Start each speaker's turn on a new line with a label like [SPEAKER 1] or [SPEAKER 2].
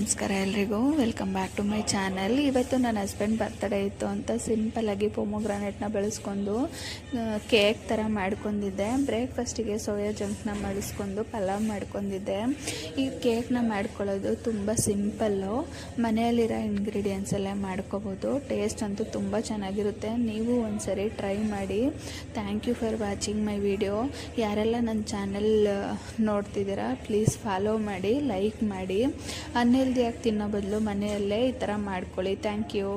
[SPEAKER 1] ನಮಸ್ಕಾರ ಎಲ್ರಿಗೂ, welcome back to my channel. ಇವತ್ತು ನನ್ನ ಹಸ್ಬೆಂಡ್ ಬರ್ತ್ಡೇ ಇತ್ತು ಅಂತ ಸಿಂಪಲ್ಲಾಗಿ ಪೊಮೊಗ್ರಾನೇಟ್ನ ಬೆಳೆಸ್ಕೊಂಡು ಕೇಕ್ ಥರ ಮಾಡ್ಕೊಂಡಿದ್ದೆ. ಬ್ರೇಕ್ಫಾಸ್ಟಿಗೆ ಸೋಯಾ ಜಂಕ್ನ ಮಾಡಿಸ್ಕೊಂಡು ಪಲಾವ್ ಮಾಡ್ಕೊಂಡಿದ್ದೆ. ಈ ಕೇಕ್ನ ಮಾಡ್ಕೊಳ್ಳೋದು ತುಂಬ ಸಿಂಪಲ್ಲು, ಮನೆಯಲ್ಲಿರೋ ಇಂಗ್ರೀಡಿಯೆಂಟ್ಸ್ ಎಲ್ಲ ಮಾಡ್ಕೋಬೋದು. ಟೇಸ್ಟ್ ಅಂತೂ ತುಂಬ ಚೆನ್ನಾಗಿರುತ್ತೆ. ನೀವು ಒಂದ್ಸರಿ ಟ್ರೈ ಮಾಡಿ. Thank you for watching my video. ಯಾರೆಲ್ಲ ನನ್ನ ಚಾನಲ್ ನೋಡ್ತಿದ್ದೀರಾ ಪ್ಲೀಸ್ ಫಾಲೋ ಮಾಡಿ, ಲೈಕ್ ಮಾಡಿ. ಅನ್ಹೆಲ್ದಿಯಾಗಿ ತಿನ್ನೋ ಬದಲು ಮನೆಯಲ್ಲೇ ಈ ಥರ ಮಾಡ್ಕೊಳ್ಳಿ. Thank you.